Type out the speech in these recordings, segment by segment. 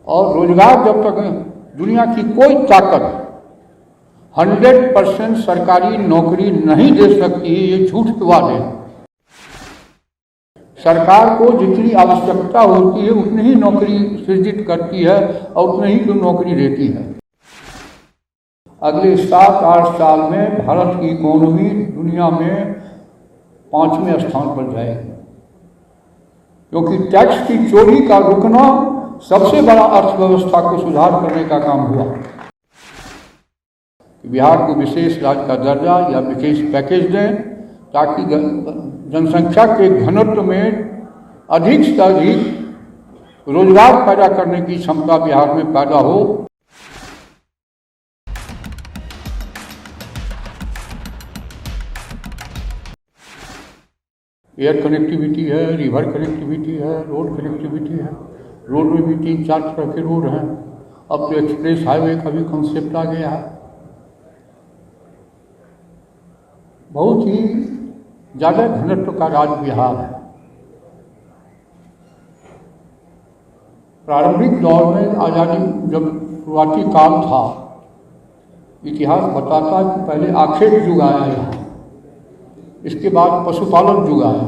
और रोजगार जब तक दुनिया की कोई ताकत 100% सरकारी नौकरी नहीं दे सकती, ये झूठ की बात है। सरकार को जितनी आवश्यकता होती है उतनी ही नौकरी सृजित करती है और उतनी ही तो नौकरी देती है। अगले 7-8 साल में भारत की इकोनॉमी दुनिया में 5वें स्थान पर जाएगी, क्योंकि टैक्स की चोरी का रुकना सबसे बड़ा अर्थव्यवस्था को सुधार करने का काम हुआ। बिहार को विशेष राज्य का दर्जा या विशेष पैकेज दें ताकि जनसंख्या के घनत्व में अधिक से अधिक रोजगार पैदा करने की क्षमता बिहार में पैदा हो। एयर कनेक्टिविटी है, रिवर कनेक्टिविटी है, रोड कनेक्टिविटी है। रोड में भी 3-4 तरह के रोड हैं। अब तो एक्सप्रेस हाईवे का भी कॉन्सेप्ट आ गया है। बहुत ही ज़्यादा घनत्व का राज्य बिहार है। प्रारंभिक दौर में आज़ादी जब शुरुआती काल था, इतिहास बताता है कि पहले आखेट युग आया यहाँ, इसके बाद पशुपालन युग आया,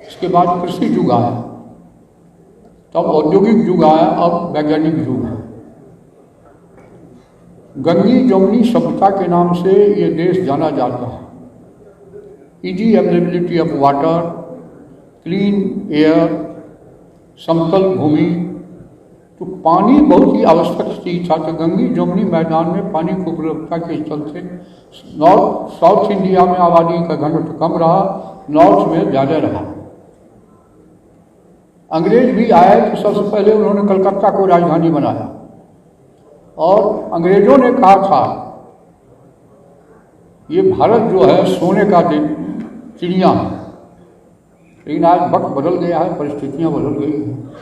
इसके बाद कृषि युग आया, तब औद्योगिक युग आया, अब वैज्ञानिक युग है। गंगी जमुनी सभ्यता के नाम से ये देश जाना जाता है। Easy availability of water, clean air, समतल भूमि, तो पानी बहुत ही आवश्यक चीज था। तो गंगी जमुनी मैदान में पानी की उपलब्धता के चलते साउथ इंडिया में आबादी का घनत्व कम रहा, नॉर्थ में ज़्यादा रहा। अंग्रेज भी आए तो सबसे पहले उन्होंने कलकत्ता को राजधानी बनाया और अंग्रेजों ने कहा था ये भारत जो है सोने का चिड़िया है। लेकिन आज वक्त बदल गया है, परिस्थितियां बदल गई हैं।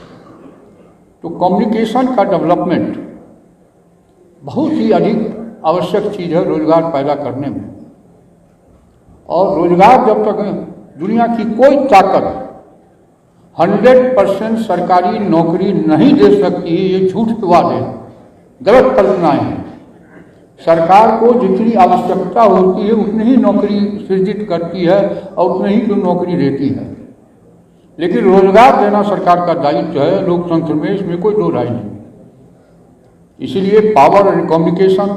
तो कम्युनिकेशन का डेवलपमेंट बहुत ही अधिक आवश्यक चीज़ है रोजगार पैदा करने में। और रोजगार जब तक दुनिया की कोई ताकत 100% सरकारी नौकरी नहीं दे सकती, ये झूठ की बात है, गलत कल्पनाएं हैं। सरकार को जितनी आवश्यकता होती है उतनी ही नौकरी सृजित करती है और उतनी ही तो नौकरी देती है। लेकिन रोजगार देना सरकार का दायित्व है लोकतंत्र में, इसमें कोई दो राय नहीं। इसीलिए पावर एंड कम्युनिकेशन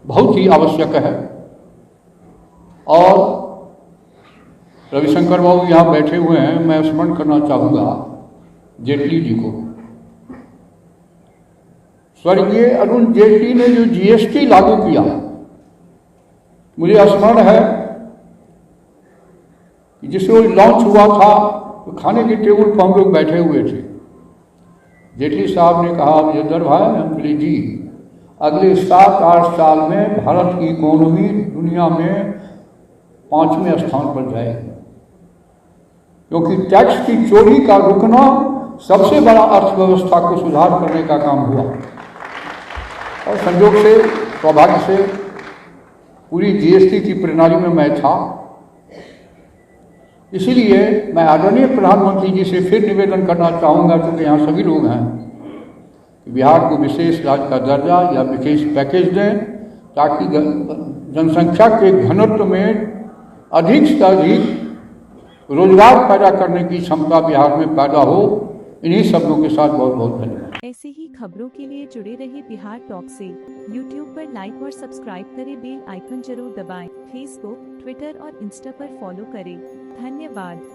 बहुत ही आवश्यक है। और रविशंकर बाबू यहाँ बैठे हुए हैं, मैं स्मरण करना चाहूँगा जेटली जी को। स्वर्गीय अरुण जेटली ने जो जीएसटी लागू किया, मुझे स्मरण है कि जिससे वो लॉन्च हुआ था तो खाने के टेबल पर हम लोग बैठे हुए थे। जेटली साहब ने कहा, विजेंद्र भाई, हम बोले जी, अगले 7-8 साल में भारत की इकोनॉमी दुनिया में 5वें स्थान पर जाएगी, क्योंकि टैक्स की चोरी का रुकना सबसे बड़ा अर्थव्यवस्था को सुधार करने का काम हुआ। और संयोग से, सौभाग्य से पूरी जीएसटी की प्रणाली में मैं था। इसीलिए मैं आदरणीय प्रधानमंत्री जी से फिर निवेदन करना चाहूँगा, क्योंकि यहाँ सभी लोग हैं, कि बिहार को विशेष राज्य का दर्जा या विशेष पैकेज दें ताकि जनसंख्या के घनत्व में अधिक से अधिक रोजगार पैदा करने की क्षमता बिहार में पैदा हो। इन्हीं शब्दों के साथ बहुत बहुत धन्यवाद। ऐसे ही खबरों के लिए जुड़े रहिए बिहार टॉक से। यूट्यूब पर लाइक और सब्सक्राइब करें, बेल आइकन जरूर दबाएं। फेसबुक, ट्विटर और इंस्टा पर फॉलो करें। धन्यवाद।